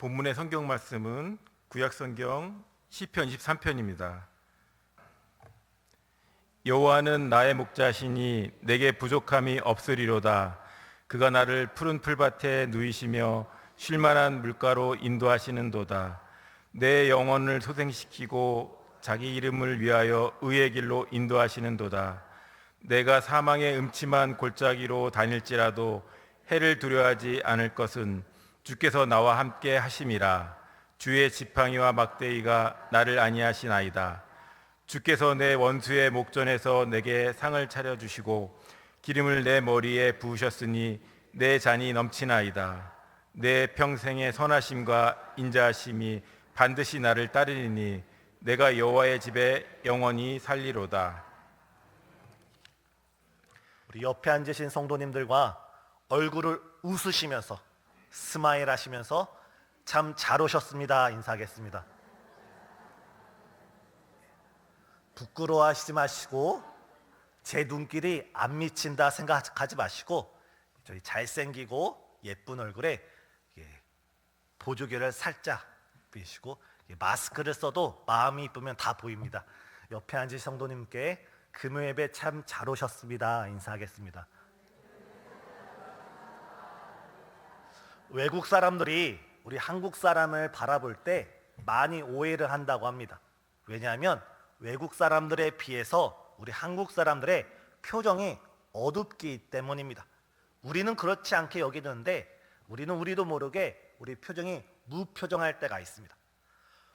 본문의 성경 말씀은 구약 성경 시편 23편입니다. 여호와는 나의 목자시니 내게 부족함이 없으리로다. 그가 나를 푸른 풀밭에 누이시며 쉴 만한 물가로 인도하시는도다. 내 영혼을 소생시키고 자기 이름을 위하여 의의 길로 인도하시는도다. 내가 사망의 음침한 골짜기로 다닐지라도 해를 두려워하지 않을 것은 주께서 나와 함께 하심이라. 주의 지팡이와 막대기가 나를 안위하시나이다. 주께서 내 원수의 목전에서 내게 상을 차려주시고 기름을 내 머리에 부으셨으니 내 잔이 넘치나이다. 내 평생의 선하심과 인자하심이 반드시 나를 따르리니 내가 여호와의 집에 영원히 살리로다. 우리 옆에 앉으신 성도님들과 얼굴을 웃으시면서 스마일 하시면서 참 잘 오셨습니다 인사하겠습니다. 부끄러워하시지 마시고 제 눈길이 안 미친다 생각하지 마시고 저희 잘생기고 예쁜 얼굴에 보조개를 살짝 비시고 마스크를 써도 마음이 이쁘면 다 보입니다. 옆에 앉으신 성도님께 금요예배 참 잘 오셨습니다 인사하겠습니다. 외국 사람들이 우리 한국 사람을 바라볼 때 많이 오해를 한다고 합니다. 왜냐하면 외국 사람들에 비해서 우리 한국 사람들의 표정이 어둡기 때문입니다. 우리는 그렇지 않게 여기는데 우리는 우리도 모르게 우리 표정이 무표정할 때가 있습니다.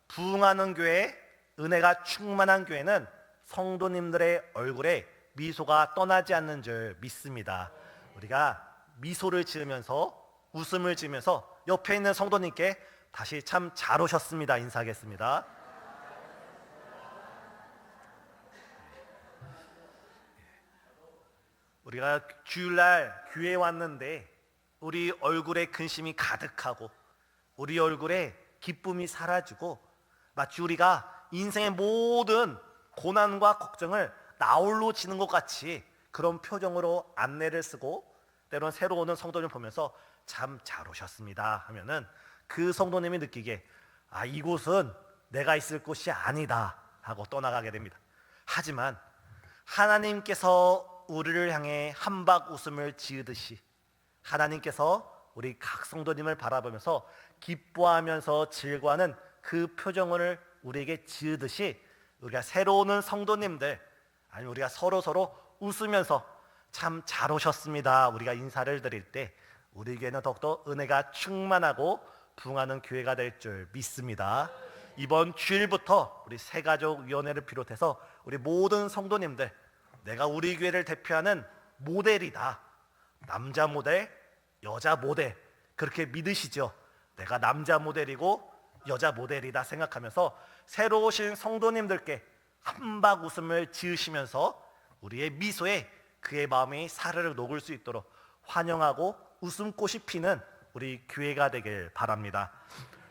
부흥하는 교회, 은혜가 충만한 교회는 성도님들의 얼굴에 미소가 떠나지 않는 줄 믿습니다. 우리가 미소를 지으면서 웃음을 지으면서 옆에 있는 성도님께 다시 참 잘 오셨습니다 인사하겠습니다. 우리가 주일날 교회에 왔는데 우리 얼굴에 근심이 가득하고 우리 얼굴에 기쁨이 사라지고 마치 우리가 인생의 모든 고난과 걱정을 나홀로 지는 것 같이 그런 표정으로 안내를 쓰고 때론 새로 오는 성도님을 보면서 참 잘 오셨습니다 하면은 그 성도님이 느끼기에 이곳은 내가 있을 곳이 아니다 하고 떠나가게 됩니다. 하지만 하나님께서 우리를 향해 한박 웃음을 지으듯이 하나님께서 우리 각 성도님을 바라보면서 기뻐하면서 즐거워하는 그 표정을 우리에게 지으듯이 우리가 새로 오는 성도님들 아니 우리가 서로 웃으면서 참 잘 오셨습니다 우리가 인사를 드릴 때 우리에게는 더욱더 은혜가 충만하고 부흥하는 교회가 될 줄 믿습니다. 이번 주일부터 우리 새가족위원회를 비롯해서 우리 모든 성도님들 내가 우리 교회를 대표하는 모델이다. 남자 모델, 여자 모델 그렇게 믿으시죠? 내가 남자 모델이고 여자 모델이다 생각하면서 새로 오신 성도님들께 한박 웃음을 지으시면서 우리의 미소에 그의 마음이 사르르 녹을 수 있도록 환영하고 웃음꽃이 피는 우리 교회가 되길 바랍니다.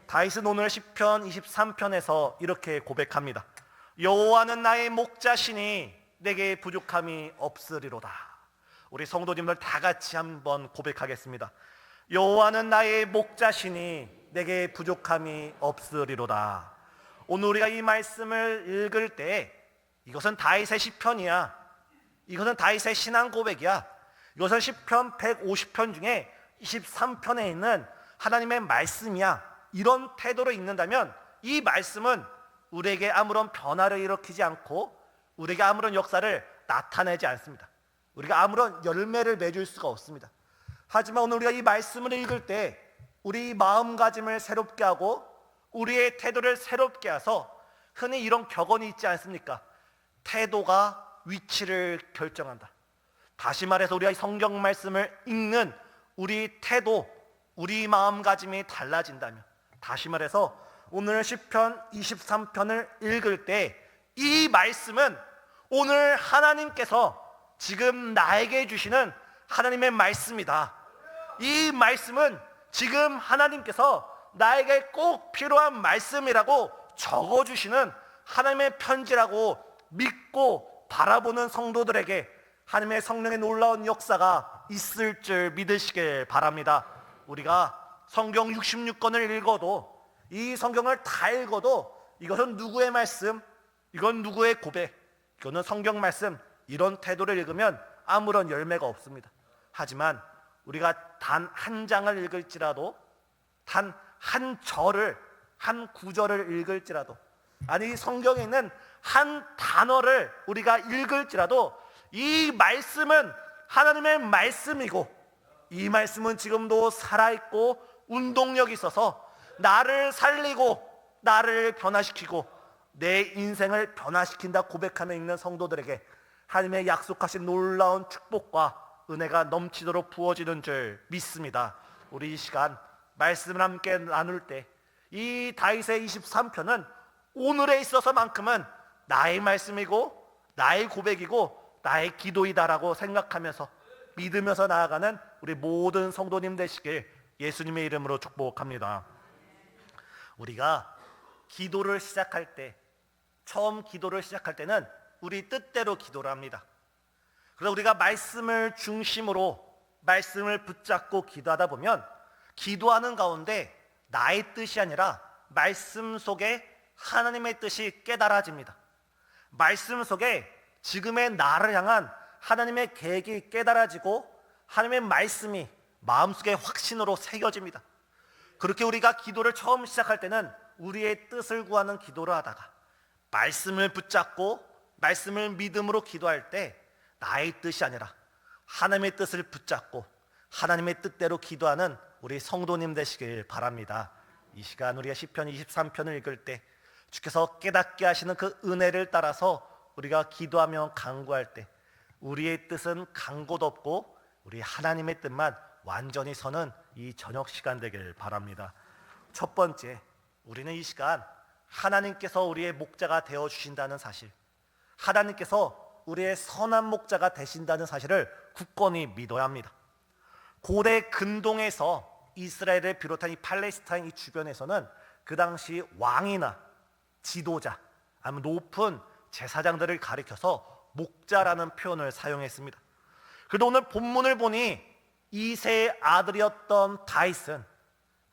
다윗은 오늘 시편 23편에서 이렇게 고백합니다. 여호와는 나의 목자시니 내게 부족함이 없으리로다. 우리 성도님들 다 같이 한번 고백하겠습니다. 여호와는 나의 목자시니 내게 부족함이 없으리로다. 오늘 우리가 이 말씀을 읽을 때 이것은 다윗의 시편이야. 이것은 다윗의 신앙 고백이야. 이것은 시편 150편 중에 23편에 있는 하나님의 말씀이야. 이런 태도로 읽는다면 이 말씀은 우리에게 아무런 변화를 일으키지 않고 우리에게 아무런 역사를 나타내지 않습니다. 우리가 아무런 열매를 맺을 수가 없습니다. 하지만 오늘 우리가 이 말씀을 읽을 때 우리 마음가짐을 새롭게 하고 우리의 태도를 새롭게 해서 흔히 이런 격언이 있지 않습니까? 태도가 위치를 결정한다. 다시 말해서 우리가 이 성경 말씀을 읽는 우리 태도, 우리 마음가짐이 달라진다면 다시 말해서 오늘 시편 23편을 읽을 때 이 말씀은 오늘 하나님께서 지금 나에게 주시는 하나님의 말씀이다. 이 말씀은 지금 하나님께서 나에게 꼭 필요한 말씀이라고 적어주시는 하나님의 편지라고 믿고 바라보는 성도들에게 하나님의 성령의 놀라운 역사가 있을 줄 믿으시길 바랍니다. 우리가 성경 66권을 읽어도, 이 성경을 다 읽어도 이것은 누구의 말씀, 이건 누구의 고백, 이거는 성경 말씀, 이런 태도를 읽으면 아무런 열매가 없습니다. 하지만 우리가 단 한 장을 읽을지라도, 단 한 절을, 한 구절을 읽을지라도, 아니 성경에 있는 한 단어를 우리가 읽을지라도 이 말씀은 하나님의 말씀이고, 이 말씀은 지금도 살아있고 운동력이 있어서 나를 살리고 나를 변화시키고 내 인생을 변화시킨다 고백하며 있는 성도들에게 하나님의 약속하신 놀라운 축복과 은혜가 넘치도록 부어지는 줄 믿습니다. 우리 이 시간 말씀을 함께 나눌 때 이 다윗의 23편은 오늘에 있어서만큼은 나의 말씀이고 나의 고백이고 나의 기도이다라고 생각하면서 믿으면서 나아가는 우리 모든 성도님 되시길 예수님의 이름으로 축복합니다. 우리가 기도를 시작할 때, 처음 기도를 시작할 때는 우리 뜻대로 기도를 합니다. 그래서 우리가 말씀을 중심으로 말씀을 붙잡고 기도하다 보면 기도하는 가운데 나의 뜻이 아니라 말씀 속에 하나님의 뜻이 깨달아집니다. 말씀 속에 지금의 나를 향한 하나님의 계획이 깨달아지고 하나님의 말씀이 마음속에 확신으로 새겨집니다. 그렇게 우리가 기도를 처음 시작할 때는 우리의 뜻을 구하는 기도를 하다가 말씀을 붙잡고 말씀을 믿음으로 기도할 때 나의 뜻이 아니라 하나님의 뜻을 붙잡고 하나님의 뜻대로 기도하는 우리 성도님 되시길 바랍니다. 이 시간 우리가 시편 23편을 읽을 때 주께서 깨닫게 하시는 그 은혜를 따라서 우리가 기도하며 간구할 때 우리의 뜻은 간고도 없고 우리 하나님의 뜻만 완전히 서는 이 저녁 시간 되길 바랍니다. 첫 번째, 우리는 이 시간 하나님께서 우리의 목자가 되어 주신다는 사실, 하나님께서 우리의 선한 목자가 되신다는 사실을 굳건히 믿어야 합니다. 고대 근동에서 이스라엘을 비롯한 이 팔레스타인 이 주변에서는 그 당시 왕이나 지도자 아니면 높은 제사장들을 가리켜서 목자라는 표현을 사용했습니다. 그런데 오늘 본문을 보니 이새의 아들이었던 다윗은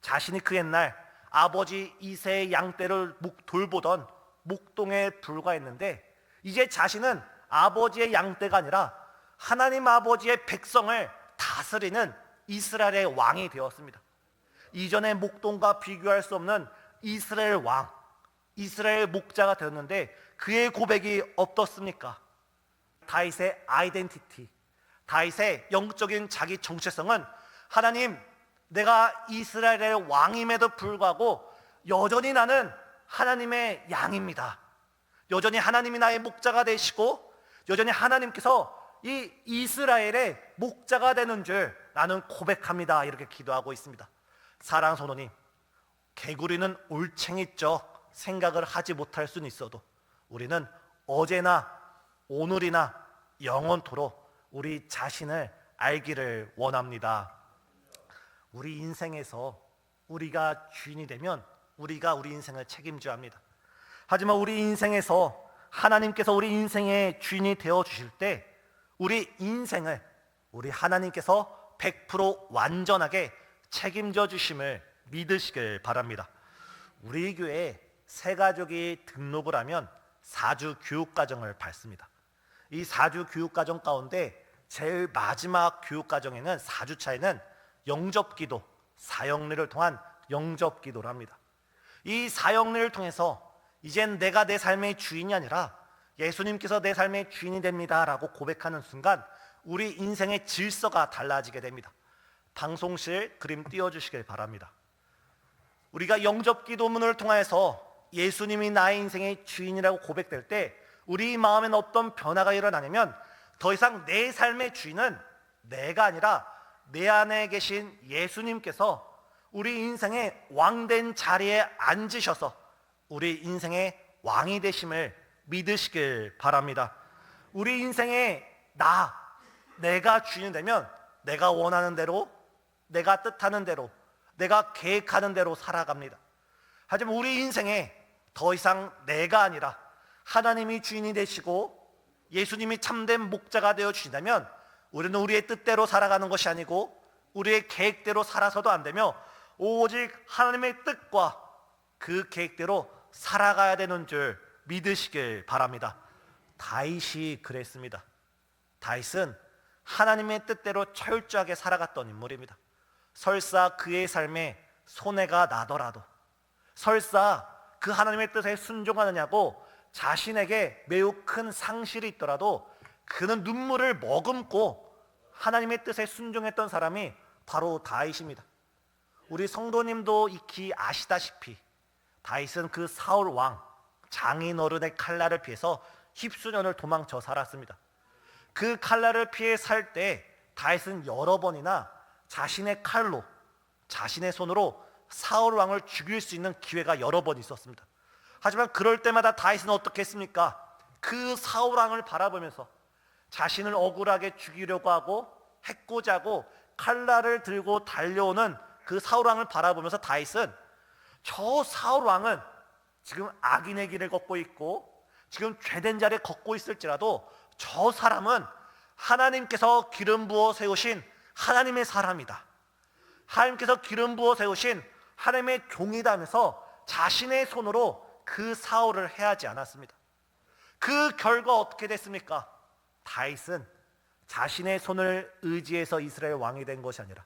자신이 그 옛날 아버지 이새의 양떼를 돌보던 목동에 불과했는데 이제 자신은 아버지의 양떼가 아니라 하나님 아버지의 백성을 다스리는 이스라엘의 왕이 되었습니다. 이전의 목동과 비교할 수 없는 이스라엘 왕, 이스라엘 목자가 되었는데 그의 고백이 어떻습니까? 다윗의 아이덴티티, 다윗의 영적인 자기 정체성은 하나님, 내가 이스라엘의 왕임에도 불구하고 여전히 나는 하나님의 양입니다. 여전히 하나님이 나의 목자가 되시고 여전히 하나님께서 이 이스라엘의 목자가 되는 줄 나는 고백합니다. 이렇게 기도하고 있습니다. 사랑하는 성도님, 개구리는 올챙이적 생각을 하지 못할 수는 있어도 우리는 어제나 오늘이나 영원토록 우리 자신을 알기를 원합니다. 우리 인생에서 우리가 주인이 되면 우리가 우리 인생을 책임져야 합니다. 하지만 우리 인생에서 하나님께서 우리 인생의 주인이 되어 주실 때 우리 인생을 우리 하나님께서 100% 완전하게 책임져 주심을 믿으시길 바랍니다. 우리 교회에 새 가족이 등록을 하면 4주 교육과정을 밟습니다. 이 4주 교육과정 가운데 제일 마지막 교육과정에는 4주 차에는 영접기도, 사형리를 통한 영접기도를 합니다. 이 사형리를 통해서 이젠 내가 내 삶의 주인이 아니라 예수님께서 내 삶의 주인이 됩니다 라고 고백하는 순간 우리 인생의 질서가 달라지게 됩니다. 방송실 그림 띄워주시길 바랍니다. 우리가 영접기도문을 통해서 예수님이 나의 인생의 주인이라고 고백될 때 우리 마음에는 어떤 변화가 일어나냐면 더 이상 내 삶의 주인은 내가 아니라 내 안에 계신 예수님께서 우리 인생의 왕된 자리에 앉으셔서 우리 인생의 왕이 되심을 믿으시길 바랍니다. 우리 인생의 내가 주인이 되면 내가 원하는 대로, 내가 뜻하는 대로, 내가 계획하는 대로 살아갑니다. 하지만 우리 인생에 더 이상 내가 아니라 하나님이 주인이 되시고 예수님이 참된 목자가 되어 주신다면 우리는 우리의 뜻대로 살아가는 것이 아니고 우리의 계획대로 살아서도 안 되며 오직 하나님의 뜻과 그 계획대로 살아가야 되는 줄 믿으시길 바랍니다. 다윗이 그랬습니다. 다윗은 하나님의 뜻대로 철저하게 살아갔던 인물입니다. 설사 그의 삶에 손해가 나더라도, 설사 그 하나님의 뜻에 순종하느냐고 자신에게 매우 큰 상실이 있더라도 그는 눈물을 머금고 하나님의 뜻에 순종했던 사람이 바로 다윗입니다. 우리 성도님도 익히 아시다시피 다윗은 그 사울 왕 장인 어른의 칼날을 피해서 십수년을 도망쳐 살았습니다. 그 칼날을 피해 살 때 다윗은 여러 번이나 자신의 칼로, 자신의 손으로 사울 왕을 죽일 수 있는 기회가 여러 번 있었습니다. 하지만 그럴 때마다 다윗은 어떻게 했습니까? 그 사울 왕을 바라보면서 자신을 억울하게 죽이려고 하고 해코자 하고 칼날을 들고 달려오는 그 사울 왕을 바라보면서 다윗은 저 사울 왕은 지금 악인의 길을 걷고 있고 지금 죄된 자리에 걷고 있을지라도 저 사람은 하나님께서 기름 부어 세우신 하나님의 사람이다. 하나님께서 기름 부어 세우신 하나님의 종이다 하면서 자신의 손으로 그 사울을 해하지 않았습니다. 그 결과 어떻게 됐습니까? 다윗은 자신의 손을 의지해서 이스라엘 왕이 된 것이 아니라,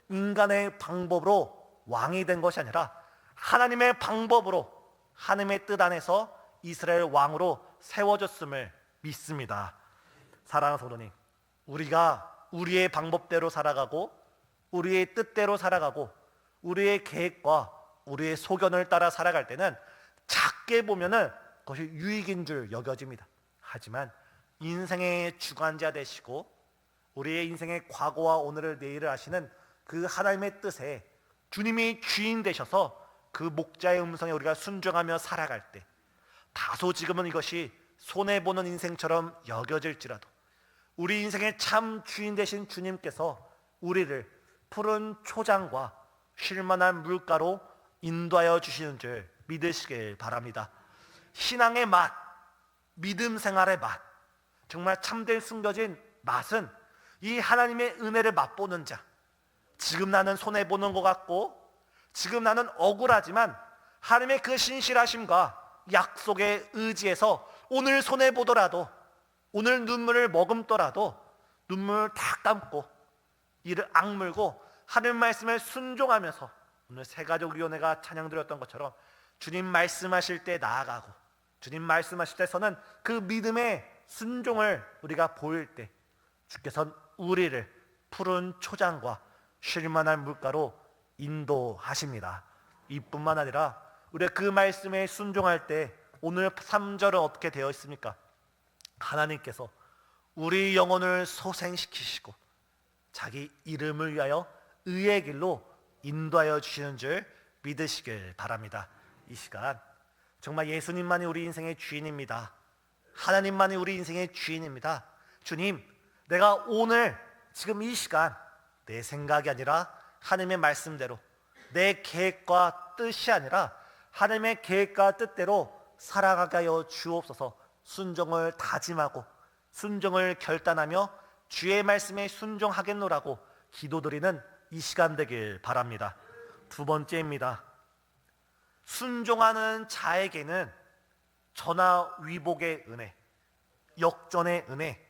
인간의 방법으로 왕이 된 것이 아니라 하나님의 방법으로 하나님의 뜻 안에서 이스라엘 왕으로 세워졌음을 믿습니다. 사랑하는 성도님, 우리가 우리의 방법대로 살아가고 우리의 뜻대로 살아가고 우리의 계획과 우리의 소견을 따라 살아갈 때는 작게 보면은 그것이 유익인 줄 여겨집니다. 하지만 인생의 주관자 되시고 우리의 인생의 과거와 오늘을 내일을 하시는 그 하나님의 뜻에 주님이 주인 되셔서 그 목자의 음성에 우리가 순종하며 살아갈 때 다소 지금은 이것이 손해보는 인생처럼 여겨질지라도 우리 인생의 참 주인 되신 주님께서 우리를 푸른 초장과 쉴만한 물가로 인도하여 주시는 줄 믿으시길 바랍니다. 신앙의 맛, 믿음 생활의 맛, 정말 참된 숨겨진 맛은 이 하나님의 은혜를 맛보는 자, 지금 나는 손해보는 것 같고 지금 나는 억울하지만 하나님의 그 신실하심과 약속에 의지해서 오늘 손해보더라도, 오늘 눈물을 머금더라도 눈물을 다 감고 이를 악물고 하나님 말씀에 순종하면서 오늘 새가족위원회가 찬양드렸던 것처럼 주님 말씀하실 때 나아가고 주님 말씀하실 때 서는 그 믿음의 순종을 우리가 보일 때 주께서는 우리를 푸른 초장과 쉴만한 물가로 인도하십니다. 이뿐만 아니라 우리가 그 말씀에 순종할 때 오늘 3절은 어떻게 되어 있습니까? 하나님께서 우리 영혼을 소생시키시고 자기 이름을 위하여 의의 길로 인도하여 주시는 줄 믿으시길 바랍니다. 이 시간 정말 예수님만이 우리 인생의 주인입니다. 하나님만이 우리 인생의 주인입니다. 주님, 내가 오늘 지금 이 시간 내 생각이 아니라 하나님의 말씀대로, 내 계획과 뜻이 아니라 하나님의 계획과 뜻대로 살아가게 하여 주옵소서. 순종을 다짐하고 순종을 결단하며 주의 말씀에 순종하겠노라고 기도드리는 이 시간 되길 바랍니다. 두 번째입니다. 순종하는 자에게는 전화위복의 은혜, 역전의 은혜,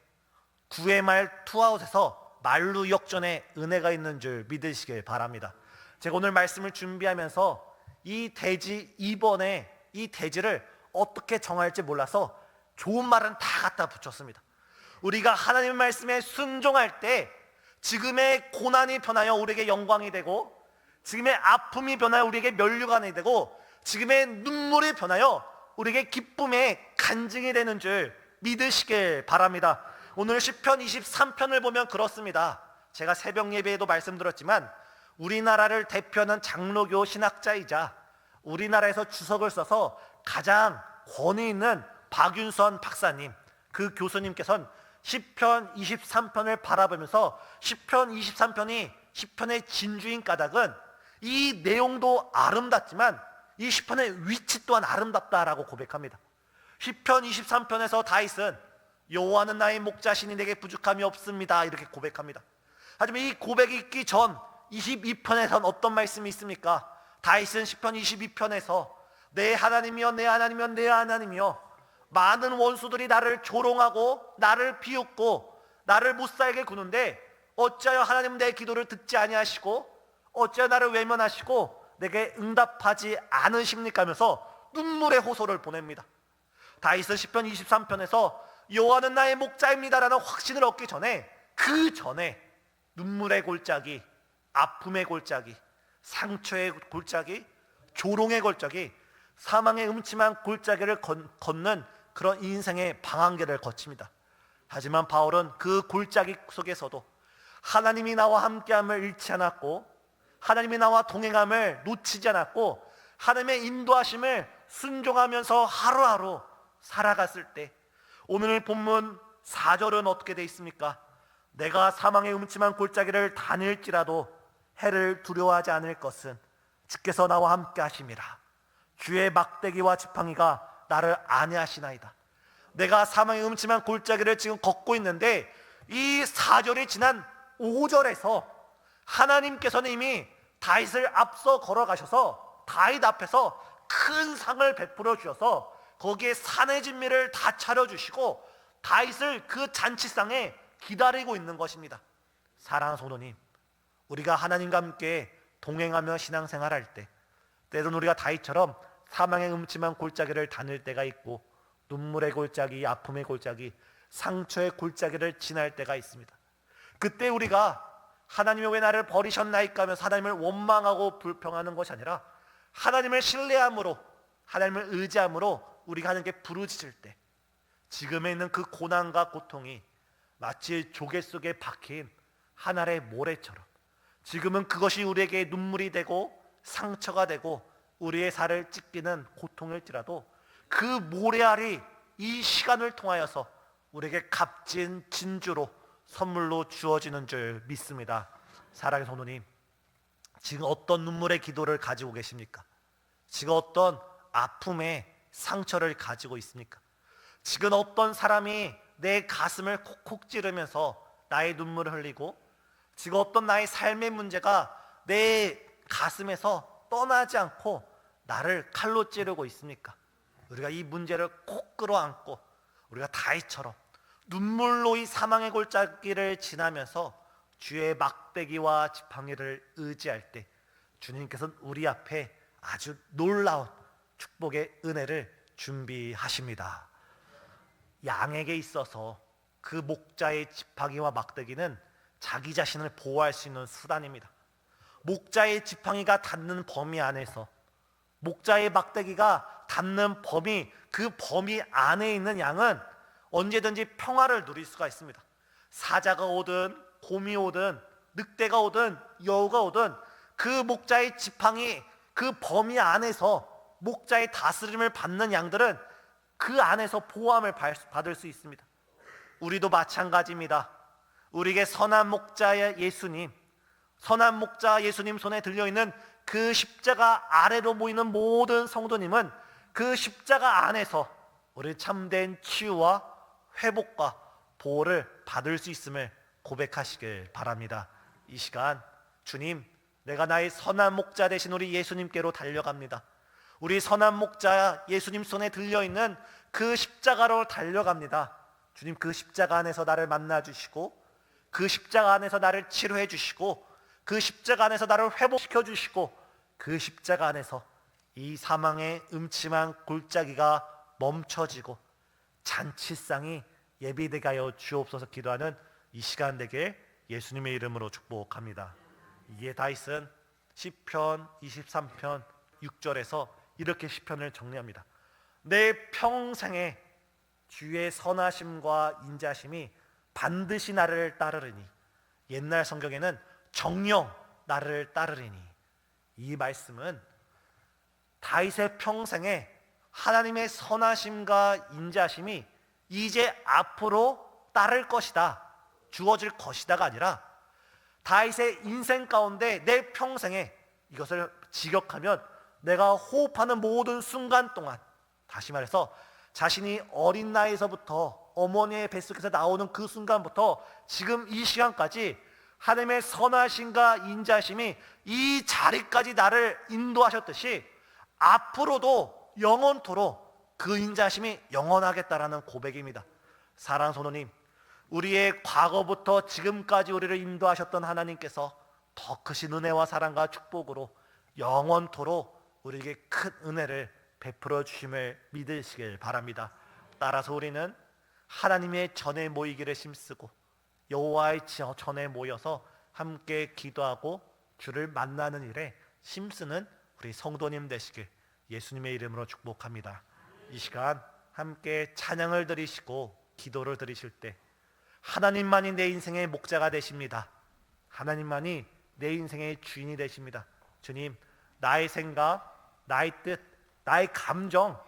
9회 말 투아웃에서 말루 역전의 은혜가 있는 줄 믿으시길 바랍니다. 제가 오늘 말씀을 준비하면서 이 대지 2번에 이 대지를 어떻게 정할지 몰라서 좋은 말은 다 갖다 붙였습니다. 우리가 하나님의 말씀에 순종할 때 지금의 고난이 변하여 우리에게 영광이 되고 지금의 아픔이 변하여 우리에게 면류관이 되고 지금의 눈물이 변하여 우리에게 기쁨의 간증이 되는 줄 믿으시길 바랍니다. 오늘 시편 23편을 보면 그렇습니다. 제가 새벽 예배에도 말씀드렸지만 우리나라를 대표하는 장로교 신학자이자 우리나라에서 주석을 써서 가장 권위 있는 박윤선 박사님, 그 교수님께서는 시편 23편을 바라보면서 시편 23편이 시편의 진주인 까닭은 이 내용도 아름답지만 이 시편의 위치 또한 아름답다라고 고백합니다. 시편 23편에서 다윗은 여호와는 나의 목자시니 내게 부족함이 없습니다 이렇게 고백합니다. 하지만 이 고백이 있기 전 22편에선 어떤 말씀이 있습니까? 다윗은 시편 22편에서 내 하나님이여 내 하나님이여 내 하나님이여 많은 원수들이 나를 조롱하고 나를 비웃고 나를 못살게 구는데 어찌하여 하나님은 내 기도를 듣지 아니하시고 어찌하여 나를 외면하시고 내게 응답하지 않으십니까 하면서 눈물의 호소를 보냅니다. 다윗은 시편 23편에서 여호와는 나의 목자입니다라는 확신을 얻기 전에 그 전에 눈물의 골짜기, 아픔의 골짜기, 상처의 골짜기, 조롱의 골짜기, 사망의 음침한 골짜기를 걷는 그런 인생의 방황계를 거칩니다. 하지만 바울은 그 골짜기 속에서도 하나님이 나와 함께함을 잃지 않았고 하나님이 나와 동행함을 놓치지 않았고 하나님의 인도하심을 순종하면서 하루하루 살아갔을 때 오늘 본문 4절은 어떻게 되어 있습니까? 내가 사망의 음침한 골짜기를 다닐지라도 해를 두려워하지 않을 것은 주께서 나와 함께 하심이라. 주의 막대기와 지팡이가 나를 안위하시나이다. 내가 사망의 음침한 골짜기를 지금 걷고 있는데 이 4절이 지난 5절에서 하나님께서는 이미 다윗을 앞서 걸어가셔서 다윗 앞에서 큰 상을 베풀어 주셔서 거기에 산의 진미를 다 차려주시고 다윗을 그 잔치상에 기다리고 있는 것입니다. 사랑하는 성도님, 우리가 하나님과 함께 동행하며 신앙생활할 때 때로는 우리가 다윗처럼 사망의 음침한 골짜기를 다닐 때가 있고 눈물의 골짜기, 아픔의 골짜기, 상처의 골짜기를 지날 때가 있습니다. 그때 우리가 하나님이 왜 나를 버리셨나이까 하면서 하나님을 원망하고 불평하는 것이 아니라 하나님을 신뢰함으로 하나님을 의지함으로 우리가 하나님께 부르짖을 때 지금에 있는 그 고난과 고통이 마치 조개 속에 박힌 한 알의 모래처럼 지금은 그것이 우리에게 눈물이 되고 상처가 되고 우리의 살을 찢기는 고통일지라도 그 모래알이 이 시간을 통하여서 우리에게 값진 진주로 선물로 주어지는 줄 믿습니다. 사랑하는 성도님, 지금 어떤 눈물의 기도를 가지고 계십니까? 지금 어떤 아픔의 상처를 가지고 있습니까? 지금 어떤 사람이 내 가슴을 콕콕 찌르면서 나의 눈물을 흘리고 지금 어떤 나의 삶의 문제가 내 가슴에서 떠나지 않고 나를 칼로 찌르고 있습니까? 우리가 이 문제를 콕 끌어안고 우리가 다윗처럼 눈물로 이 사망의 골짜기를 지나면서 주의 막대기와 지팡이를 의지할 때 주님께서는 우리 앞에 아주 놀라운 축복의 은혜를 준비하십니다. 양에게 있어서 그 목자의 지팡이와 막대기는 자기 자신을 보호할 수 있는 수단입니다. 목자의 지팡이가 닿는 범위 안에서 목자의 막대기가 닿는 범위, 그 범위 안에 있는 양은 언제든지 평화를 누릴 수가 있습니다. 사자가 오든 곰이 오든 늑대가 오든 여우가 오든 그 목자의 지팡이, 그 범위 안에서 목자의 다스림을 받는 양들은 그 안에서 보호함을 받을 수 있습니다. 우리도 마찬가지입니다. 우리에게 선한 목자의 예수님, 선한 목자 예수님 손에 들려있는 그 십자가 아래로 모이는 모든 성도님은 그 십자가 안에서 우리 참된 치유와 회복과 보호를 받을 수 있음을 고백하시길 바랍니다. 이 시간 주님, 내가 나의 선한 목자 되신 우리 예수님께로 달려갑니다. 우리 선한 목자 예수님 손에 들려있는 그 십자가로 달려갑니다. 주님, 그 십자가 안에서 나를 만나주시고 그 십자가 안에서 나를 치료해 주시고 그 십자가 안에서 나를 회복시켜 주시고 그 십자가 안에서 이 사망의 음침한 골짜기가 멈춰지고 잔치상이 예비되게 하여 주옵소서 기도하는 이 시간 되게 예수님의 이름으로 축복합니다. 이에 다윗은 시편 23편 6절에서 이렇게 시편을 정리합니다. 내 평생에 주의 선하심과 인자심이 반드시 나를 따르리니, 옛날 성경에는 정령 나를 따르리니, 이 말씀은 다윗의 평생에 하나님의 선하심과 인자심이 이제 앞으로 따를 것이다, 주어질 것이다가 아니라 다윗의 인생 가운데 내 평생에 이것을 직역하면 내가 호흡하는 모든 순간 동안, 다시 말해서 자신이 어린 나이에서부터 어머니의 뱃속에서 나오는 그 순간부터 지금 이 시간까지 하나님의 선하심과 인자심이 이 자리까지 나를 인도하셨듯이 앞으로도 영원토록 그 인자심이 영원하겠다라는 고백입니다. 사랑하는 성도님, 우리의 과거부터 지금까지 우리를 인도하셨던 하나님께서 더 크신 은혜와 사랑과 축복으로 영원토록 우리에게 큰 은혜를 베풀어 주심을 믿으시길 바랍니다. 따라서 우리는 하나님의 전에 모이기를 힘쓰고 여호와의 전에 모여서 함께 기도하고 주를 만나는 일에 힘쓰는 우리 성도님 되시길 예수님의 이름으로 축복합니다. 이 시간 함께 찬양을 드리시고 기도를 드리실 때 하나님만이 내 인생의 목자가 되십니다. 하나님만이 내 인생의 주인이 되십니다. 주님, 나의 생각, 나의 뜻, 나의 감정,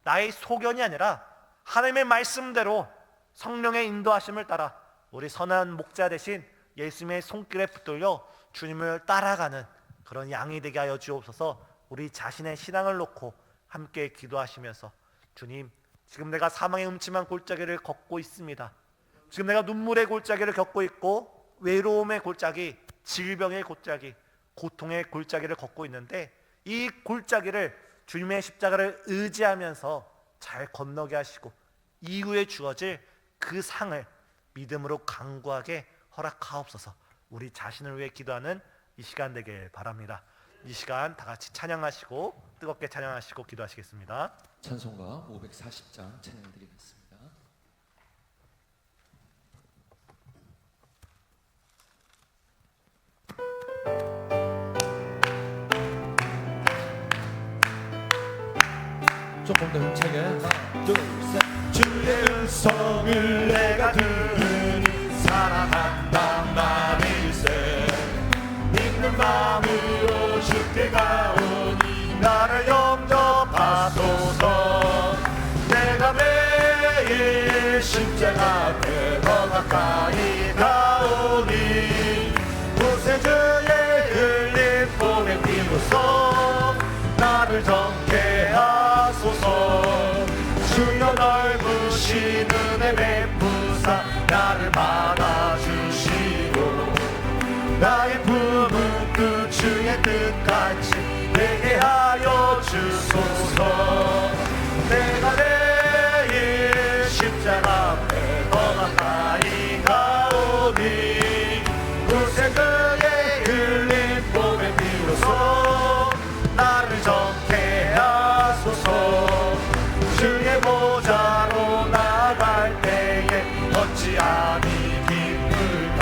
나의 소견이 아니라 하나님의 말씀대로 성령의 인도하심을 따라 우리 선한 목자 대신 예수님의 손길에 붙들려 주님을 따라가는 그런 양이 되게 하여 주옵소서. 우리 자신의 신앙을 놓고 함께 기도하시면서 주님, 지금 내가 사망의 음침한 골짜기를 걷고 있습니다. 지금 내가 눈물의 골짜기를 겪고 있고 외로움의 골짜기, 질병의 골짜기, 고통의 골짜기를 걷고 있는데 이 골짜기를 주님의 십자가를 의지하면서 잘 건너게 하시고 이후에 주어질 그 상을 믿음으로 강구하게 허락하옵소서. 우리 자신을 위해 기도하는 이 시간 되길 바랍니다. 이 시간 다 같이 찬양하시고 뜨겁게 찬양하시고 기도하시겠습니다. 찬송가 540장 찬양드리겠습니다. 조금 더 힘차게 하나 둘셋 주의 음성을 내가 들으니 사랑한다 말일세 믿는 마음으로 주께 가오니 나를 영접하소서. 내가 매일 십자가 앞에 더 가까이 가오니 구세주의 흘린 봄의 피로써 나를 정케 하소서. 주여 넓으신 은혜 베푸사 나를 받아주시고 나의 품은 그 주의 뜻같이 되게 하여 주소서. 내가 내일 십자가 앞에 더 가까이 가오니 구세주의 흘린 봄의 피로써 나를 정케 하소서. 주의 보좌로 나갈 때에 어찌하니 기쁠까.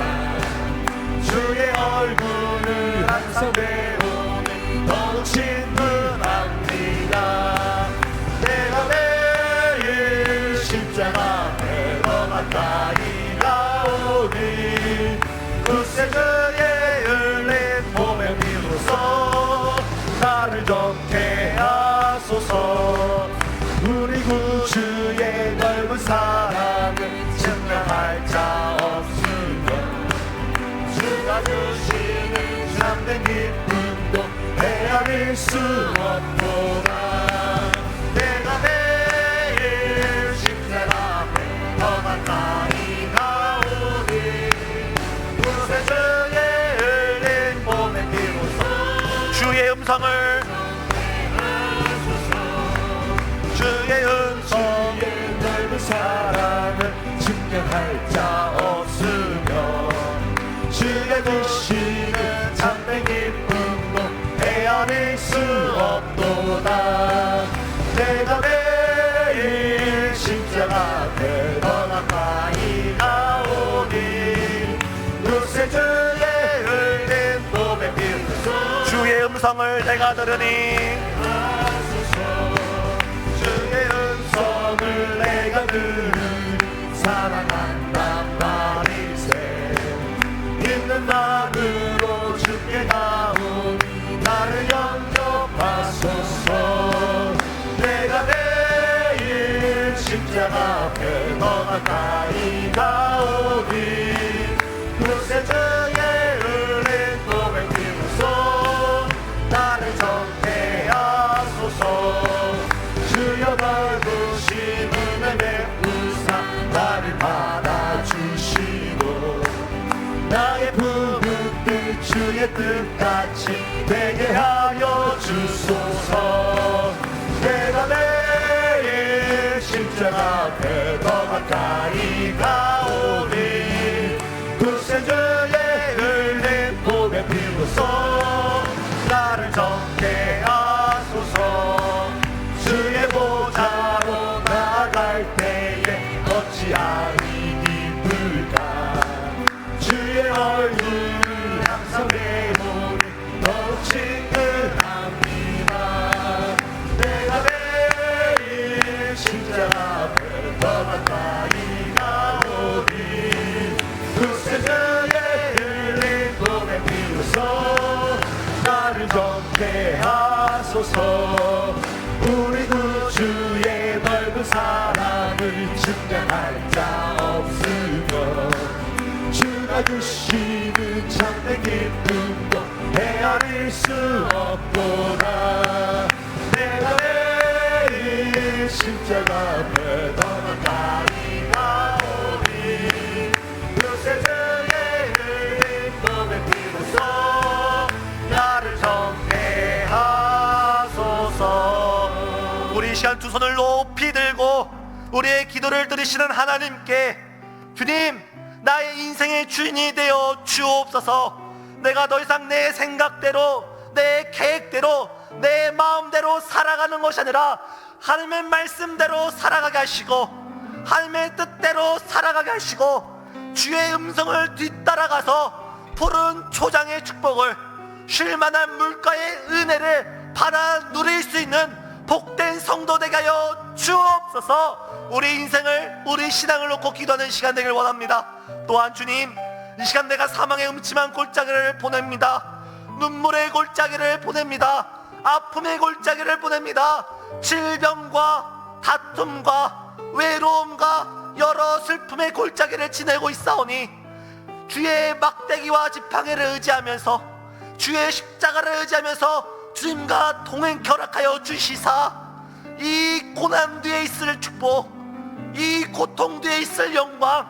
주의 얼굴을 항상 배우니 더욱 친근합니다. 내가 매일 십자가 앞에 더 가까이 가오니 구세주의 흘린 봄의 피로써 나를 정케 하소서. 우리 구주의 넓은 사랑을 증명할 자 없으며 주가 주시는 참된 기쁨도 헤아릴 수 없도다. 내가 매일 십자가 앞에 더 가까이 가오니 구세주의 흘린 봄의 피로써 주의 음성을 주의 음성의 넓은 사랑을 증명할 자 없으며 주의 주시는 참된 기쁨도 헤아릴 수 없도다. 내가 매일 십자가 앞에 더 가까이 가오니 구세주의 흘린 봄의 피로써 주의 음성을 내가 들으니 음성을 내가 들으니 사랑한단 말일세 믿는 마음으로 주께 나오니 나를 영접하소서. 내가 내일 십자가 앞에 더 가까이 가오니 구세주의 흘린 봄의 피로써 나를 정케 하소서. 주여 넓으신 은혜 베푸사 나를 받아주시고 나의 품을 늘 주의 뜻같이 되게 하여 주소서. 내가 매일 십자가 앞에 더 가까이 가오니 구세주의 흘린 복의 피로써 나를 정케 하소서. 주의 보좌로 나아갈 때에 어찌하리 기쁠까. 주의 얼굴 항상 내 눈이 더욱 친근합니다. 내가 매일 십자가 앞에 더 가까이 가오니 구세주의 흘린 복의 피로써 나를 정케 하소서. 우리 구주의 넓은 사랑을 증명할 자 없으며 주가 주시는 참된 기쁨도 헤아릴 수 없도다. 내가 매일 십자가 앞에 더 가까이 가오니 구세주의 흘린 복의 피로써 나를 정케 하소서. 우리 이 시간 두 손을 높이 들고 우리의 기도를 들으시는 하나님께, 주님, 나의 인생의 주인이 되어 주옵소서. 내가 더 이상 내 생각대로, 내 계획대로, 내 마음대로 살아가는 것이 아니라 하나님의 말씀대로 살아가게 하시고 하나님의 뜻대로 살아가게 하시고 주의 음성을 뒤따라가서 푸른 초장의 축복을, 쉴만한 물가의 은혜를 받아 누릴 수 있는 복된 성도 되게 하여 주옵소서. 우리 인생을, 우리 신앙을 놓고 기도하는 시간 되길 원합니다. 또한 주님, 이 시간 내가 사망의 음침한 골짜기를 보냅니다. 눈물의 골짜기를 보냅니다. 아픔의 골짜기를 보냅니다. 질병과 다툼과 외로움과 여러 슬픔의 골짜기를 지내고 있사오니 주의 막대기와 지팡이를 의지하면서, 주의 십자가를 의지하면서 주님과 동행 결합하여 주시사 이 고난 뒤에 있을 축복, 이 고통 뒤에 있을 영광,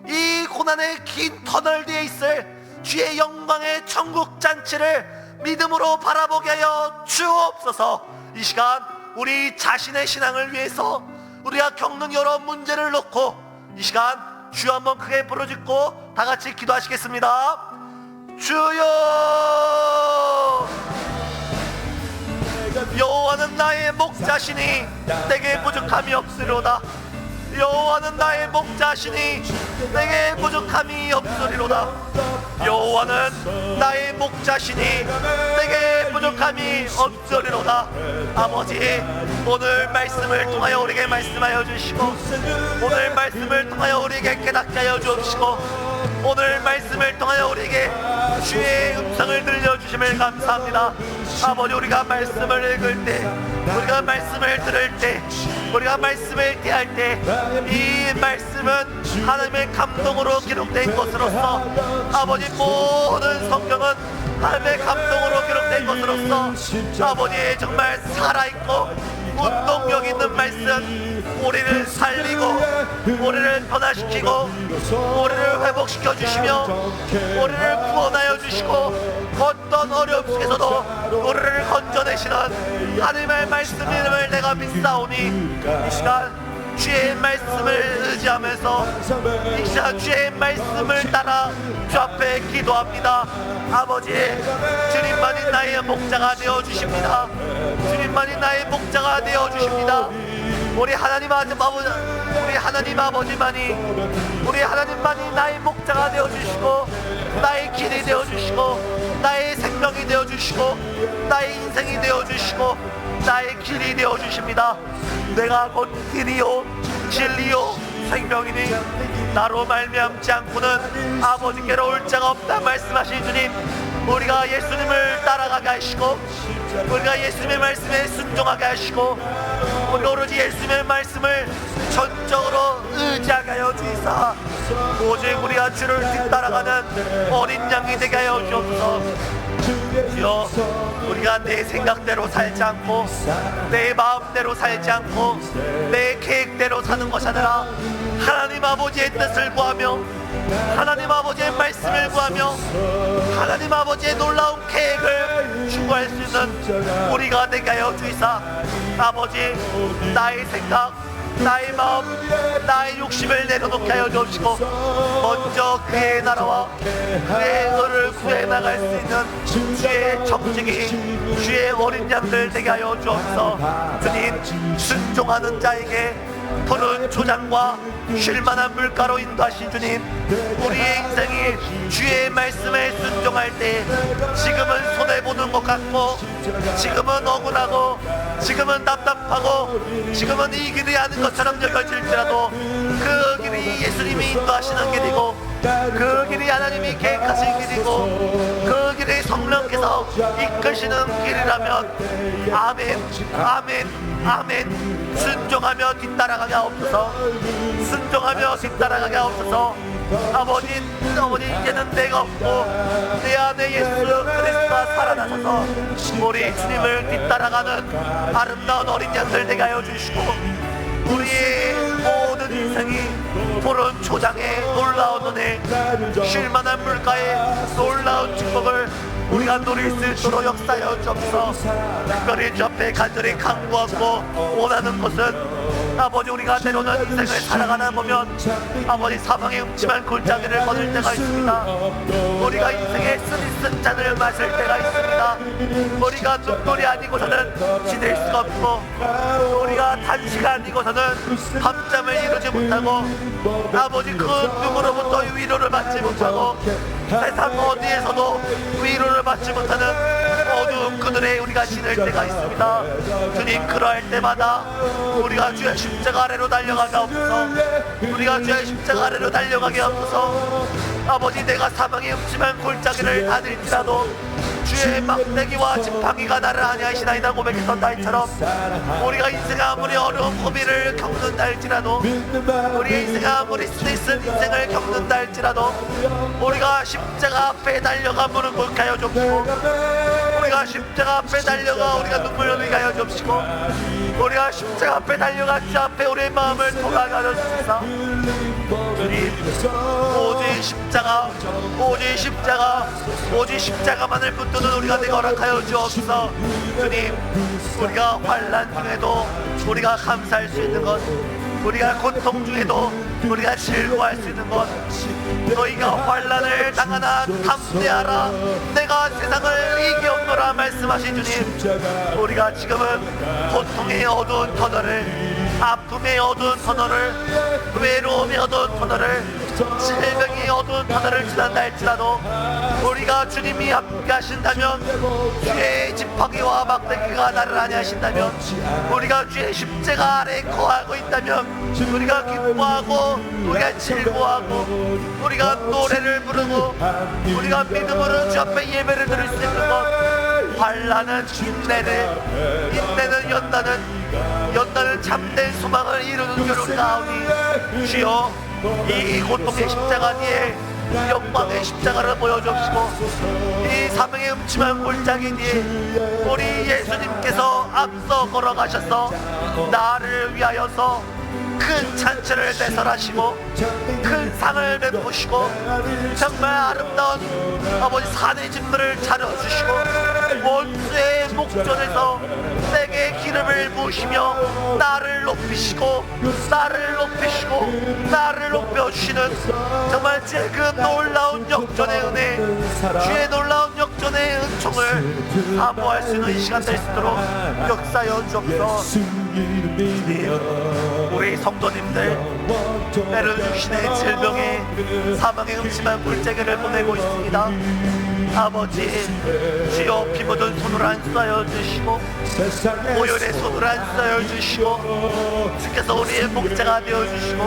이 고난의 긴 터널 뒤에 있을 주의 영광의 천국 잔치를 믿음으로 바라보게 하여 주옵소서. 이 시간 우리 자신의 신앙을 위해서 우리가 겪는 여러 문제를 놓고 이 시간 주여 한번 크게 부르짖고 다 같이 기도하시겠습니다. 주여, 여호와는 나의 목자시니 내게 부족함이 없으리로다. 여호와는 나의 목자시니 내게 부족함이 없으리로다. 여호와는 나의 목자시니 내게 부족함이 없으리로다. 아버지, 오늘 말씀을 통하여 우리에게 말씀하여 주시고 오늘 말씀을 통하여 우리에게 깨닫게 하여 주시고 오늘 말씀을 통하여 우리에게 주의 음성을 들려주심을 감사합니다. 아버지, 우리가 말씀을 읽을 때, 우리가 말씀을 들을 때, 우리가 말씀을 대할 때 이 말씀은 하나님의 감동으로 기록된 것으로서, 아버지, 모든 성경은 하나님의 감동으로 기록된 것으로서 아버지, 정말 살아있고 운동력 있는 말씀, 우리를 살리고 우리를 변화시키고 우리를 회복시켜 주시며 우리를 구원하여 주시고 어떤 어려움 속에서도 우리를 건져내시는 하나님의 말씀임을 내가 믿사오니 이 시간 주의 말씀을 의지하면서 이 시간 주의 말씀을 따라 주 앞에 기도합니다. 아버지, 주님만이 나의 목자가 되어주십니다. 주님만이 나의 목자가 되어주십니다. 우리 하나님 아버지만이 우리 하나님만이 나의 목자가 되어주시고 나의 길이 되어주시고 나의 생명이 되어주시고 나의 인생이 되어주시고 나의 길이 되어주십니다. 내가 곧 길이요 진리요 생명이니 나로 말미암지 않고는 아버지께로 올 자가 없다 말씀하신 주님, 우리가 예수님을 따라가게 하시고 우리가 예수님의 말씀에 순종하게 하시고 우리가 오로지 예수님의 말씀을 전적으로 의지하게 하여 주시사 오직 우리가 주를 뒤따라가는 어린 양이 되게 하여 주옵소서. 주여, 우리가 내 생각대로 살지 않고 내 마음대로 살지 않고 내 계획대로 사는 것이 아니라 하나님 아버지의 뜻을 구하며 하나님 아버지의 말씀을 구하며 하나님 아버지의 놀라운 계획을 추구할 수 있는 우리가 되게 하여 주이사, 아버지 나의 생각, 나의 마음, 나의 욕심을 내려놓게 하여 주시고 먼저 그의 나라와 그의 의를 구해 나갈 수 있는 주의 정직이, 주의 어린 양들 되게 하여 주옵소서. 주님, 순종하는 자에게 푸른 초장과 쉴만한 물가로 인도하신 주님, 우리의 인생이 주의 말씀에 순종할 때 지금은 손해보는 것 같고, 지금은 억울하고, 지금은 답답하고, 지금은 이 길이 아닌 것처럼 여겨질지라도 그 길이 예수님이 인도하시는 길이고, 그 길이 하나님이 계획하신 길이고, 그 길이 성령께서 이끄시는 길이라면 아멘, 아멘, 아멘. 순종하며 뒤따라가게 하옵소서. 순종하며 뒤따라가게 하옵소서. 아버지 이제는 내가 없고 내 안에 예수 그리스도가 살아나셔서 우리 주님을 뒤따라가는 아름다운 어린 양들 되게 하여 주시고, 우리의 모든 인생이 푸른 초장에 놀라운 은혜, 쉴만한 물가에 놀라운 축복을 우리가 누릴 수 있도록 역사하여 주옵소서. 특별히 주 앞에 간절히 간구하고 원하는 것은, 아버지 우리가 때로는 인생을 살아가다 보면 아버지 사망의 음침한 골짜기를 걸을 때가 있습니다. 우리가 인생의 쓰리쓴 잔을 마실 때가 있습니다. 우리가 눈물이 아니고서는 지낼 수가 없고, 우리가 단시가 아니고서는 밤잠을 이루지 못하고, 아버지 그 누구로부터 위로를 받지 못하고, 세상 어디에서도 위로를 받지 못하는 어두운 그늘에 우리가 지낼 때가 있습니다. 주님, 그러할 때마다 우리가 주의 십자가 아래로 달려가게 하옵소서. 우리가 주의 십자가 아래로 달려가게 하옵소서. 아버지, 내가 사망의 음침한 골짜기를 다닐지라도 주의 막대기와 지팡이가 나를 아니하시나이다 고백했던 나이처럼, 우리가 인생에 아무리 어려운 고비를 겪는다 할지라도, 우리의 인생에 아무리 스트레스는 인생을 겪는다 할지라도, 우리가 십자가 앞에 달려가 무릎 꿇게 하여 주옵시고, 우리가 십자가 앞에 달려가 우리가 눈물 흘리게 하여 주옵시고, 우리가 십자가 앞에 달려가 주 앞에 우리의 마음을 통하게 하여 주옵소서. 주님, 오직 십자가, 오직 십자가, 오직 십자가만을 붙드는 우리가 되게 허락하여 주옵소서. 주님, 우리가 환난 중에도 우리가 감사할 수 있는 것, 우리가 고통 중에도 우리가 즐거워할 수 있는 것, 너희가 환난을 당하나 담대하라, 내가 세상을 이겨오노라 말씀하신 주님, 우리가 지금은 고통의 어두운 터널을, 아픔의 어두운 터널을, 외로움의 어두운 터널을, 질병의 어두운 터널을 지난다 할지라도 우리가 주님이 함께 하신다면, 주의 지팡이와 막대기가 나를 아니하신다면, 우리가 주의 십자가 아래 거하고 있다면 우리가 기뻐하고, 우리가 즐거워하고, 우리가 노래를 부르고, 우리가 믿음으로 주 앞에 예배를 드릴 수 있는 것, 환난은 인내를, 인내는 연단은 참된 소망을 이루는 줄 우리가 아오니, 주여 이 고통의 십자가 뒤에 영광의 십자가를 보여주시고, 이 사명의 음침한 골짜기 뒤에 우리 예수님께서 앞서 걸어가셔서 나를 위하여서 큰 잔치를 배설하시고 큰 상을 베푸시고 정말 아름다운 아버지 산의 진물을 차려주시고 원수의 목전에서 내게 기름을 부으시며 나를 높이시고 나를 높여주시는 정말 주의 그 놀라운 역전의 은혜, 주의 놀라운 역전의 은총을 사모할 수 있는 이 시간 될 수 있도록 역사여 주옵소서. 우리 성도님들 때로 육신의 질병에 사망의 음침한 골짜기를 보내고 있습니다. 아버지, 주여 피 묻은 손을 안 쏴여 주시고 모혈의 손을 안 쏴여 주시고 주께서 우리의 목자가 되어 주시고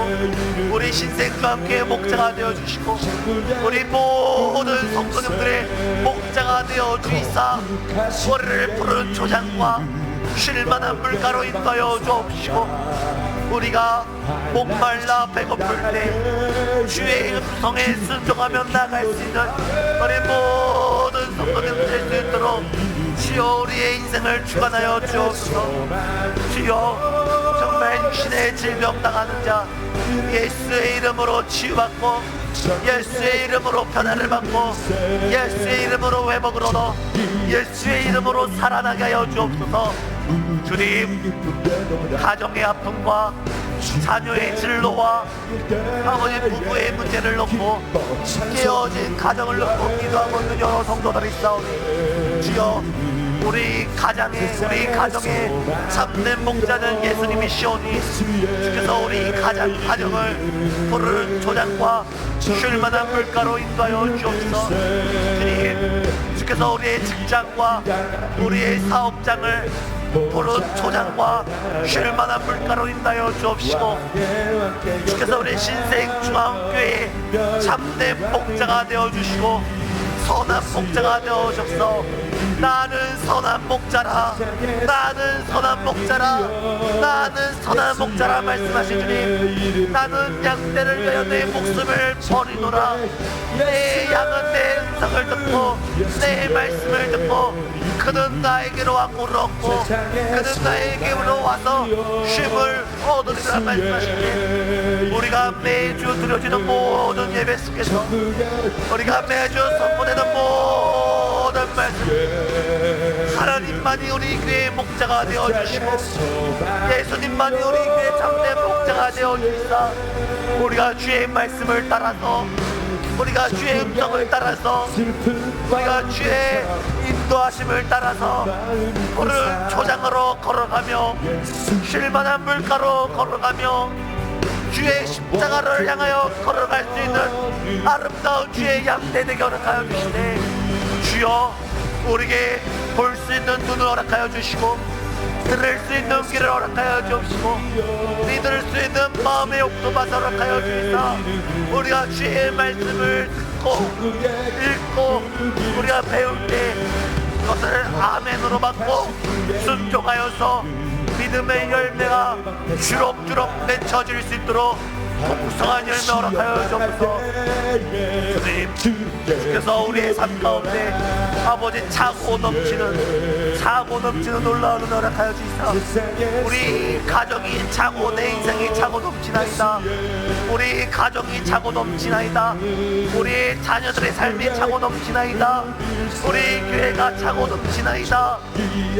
우리 신생과 함께 목자가 되어 주시고 우리 모든 성도님들의 목자가 되어 주이사 우리를 푸른 초장과 쉴만한 물가로 인도하여 주옵시고 우리가 목말라 배고플 때 주의 음성에 순종하며 나갈 수 있는 우리 모든 성도님들 될 수 있도록 주여 우리의 인생을 주관하여 주옵소서. 주여 정말 육신의 질병 당하는 자 예수의 이름으로 치유받고 예수의 이름으로 변화를 받고 예수의 이름으로 회복을 얻어 예수의 이름으로 살아나게 하여 주옵소서. 주님, 가정의 아픔과 자녀의 진로와 아버지 부부의 문제를 놓고 깨어진 가정을 놓고 기도하고 있는 여러 성도들이 있사오니 주여 우리 가정의 참된 목자는 예수님이시오니 주께서 우리 가정을 푸른 초장과 쉴만한 물가로 인도하여 주옵소서. 주님, 주께서 우리의 직장과 우리의 사업장을 푸른 초장과 쉴만한 물가로 인도하여 주옵시고 주께서 우리 신생중앙교회의 참된 목자가 되어주시고 선한 목자가 되어주옵소서. 나는 선한 목자라, 나는 선한 목자라, 나는 선한 목자라 말씀하신 주님, 나는 양떼를 위하여 내 목숨을 버리노라. 내 양은 내 음성을 듣고 내 말씀을 듣고 그는 나에게로 와꾸를 얻고 그는 나에게로 와서 쉼을 얻으리라 말씀하신 주님, 우리가 매주 드려지는 모든 예배 속에서 우리가 매주 선포되는 모든 말씀 하나님만이 우리 교회의 목자가 되어주시고 예수님만이 우리 교회의 참된 목자가 되어주시사 우리가 주의 말씀을 따라서 우리가 주의 음성을 따라서 우리가 주의 인도하심을 따라서 푸른 초장으로 걸어가며 쉴만한 물가로 걸어가며 주의 십자가를 향하여 걸어갈 수 있는 아름다운 주의 양떼 되게 허락하여 주시네. 주여 우리에게 볼 수 있는 눈을 허락하여 주시고 들을 수 있는 귀를 허락하여 주시고 믿을 수 있는 마음의 욕도만 허락하여 주시사 우리가 주의 말씀을 듣고 읽고 우리가 배울 때 그것을 아멘으로 받고 순종하여서 믿음의 열매가 주럭주럭 맺혀질 수 있도록 풍성한 열매 허락하여 주옵소서. 주님, 주께서 우리의 삶 가운데 아버지 차고 넘치는 놀라운 은혜 허락하여 주시사 우리 가정이 차고 내 인생이 차고 넘치나이다. 우리 가정이 차고 넘치나이다. 우리 자녀들의 삶이 차고 넘치나이다. 우리 교회가 차고 넘치나이다.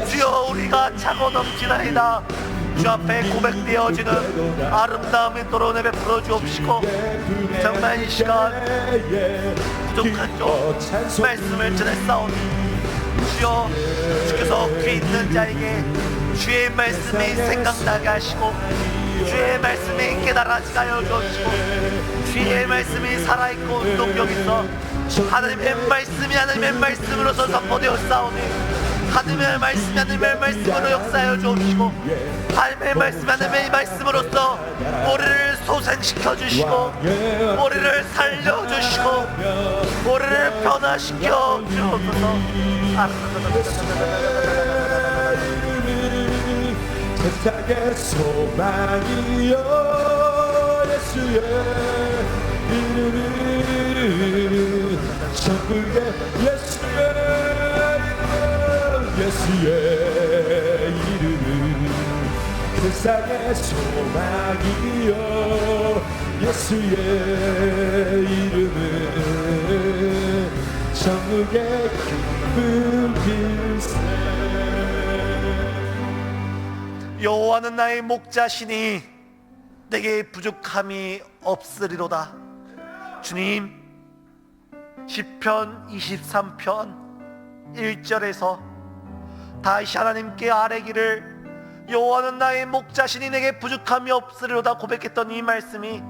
주여 우리가 차고 넘치나이다. 주 앞에 고백되어지는 아름다움이 도로 내배 풀어주옵시고 정말 이 시간 부족한 쪽 말씀을 전했사오니 주여 주께서 귀 있는 자에게 주의 말씀이 생각나게 하시고 주의 말씀이 깨달아지게 하여 주옵시고 주의 말씀이 살아있고 운동력 있어 하나님의 말씀이 하나님의 말씀으로서 선포되었사오니 하나님의 말씀으로 역사하여 주옵시고 하나님의 하나님의 말씀으로서 우리를 소생시켜 주시고 우리를 살려주시고 우리를 변화시켜 주옵소서. 세상의 소망이여 예수의 이름이 천국의 예수의 이름은 세상의 소망이여 예수의 이름은 천국의 기쁨 필세. 여호와는 나의 목자시니 내게 부족함이 없으리로다. 주님, 시편 23편 1절에서 다시 하나님께 아뢰기를 여호와는 나의 목자시니 내게 부족함이 없으리로다 고백했던 이 말씀이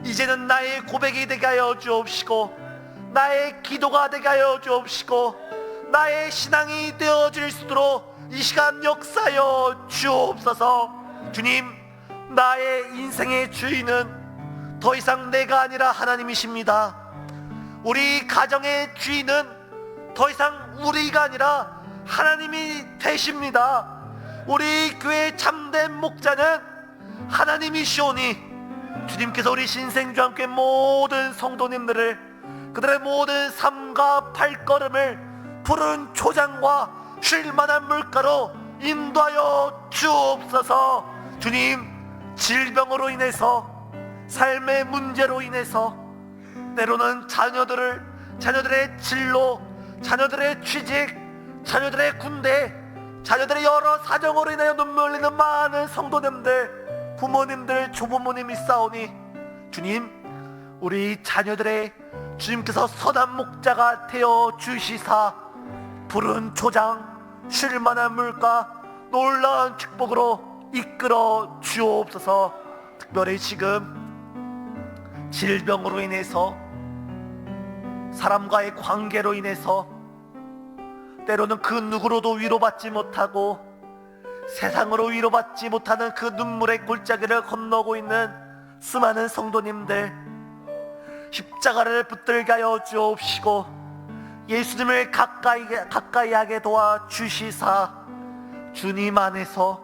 이제는 나의 고백이 되게 하여 주옵시고 나의 기도가 되게 하여 주옵시고 나의 신앙이 되어질 수 있도록 이 시간 역사하여 주옵소서. 주님, 나의 인생의 주인은 더 이상 내가 아니라 하나님이십니다. 우리 가정의 주인은 더 이상 우리가 아니라 하나님이 되십니다. 우리 교회의 참된 목자는 하나님이시오니 주님께서 우리 신생주한교회 모든 성도님들을 그들의 모든 삶과 발걸음을 푸른 초장과 쉴만한 물가로 인도하여 주옵소서. 주님, 질병으로 인해서, 삶의 문제로 인해서, 때로는 자녀들의 진로, 자녀들의 취직, 자녀들의 군대, 자녀들의 여러 사정으로 인하여 눈물 흘리는 많은 성도님들, 부모님들, 조부모님이 있사오니 주님, 우리 자녀들의 주님께서 선한 목자가 되어 주시사 푸른 초장, 쉴만한 물가, 놀라운 축복으로 이끌어 주옵소서. 특별히 지금 질병으로 인해서, 사람과의 관계로 인해서 때로는 그 누구로도 위로받지 못하고 세상으로 위로받지 못하는 그 눈물의 골짜기를 건너고 있는 수많은 성도님들, 십자가를 붙들게 하여 주옵시고 예수님을 가까이 하게 도와주시사 주님 안에서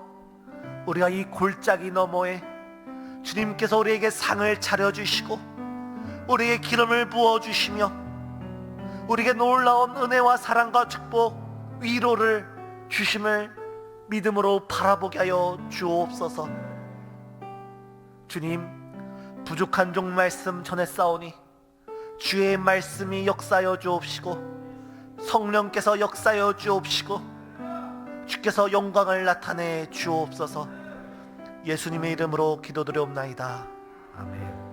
우리가 이 골짜기 너머에 주님께서 우리에게 상을 차려주시고 우리에게 기름을 부어주시며 우리에게 놀라운 은혜와 사랑과 축복, 위로를 주심을 믿음으로 바라보게 하여 주옵소서. 주님, 부족한 종 말씀 전했사오니 주의 말씀이 역사하여 주옵시고 성령께서 역사하여 주옵시고 주께서 영광을 나타내 주옵소서. 예수님의 이름으로 기도드려옵나이다. 아멘.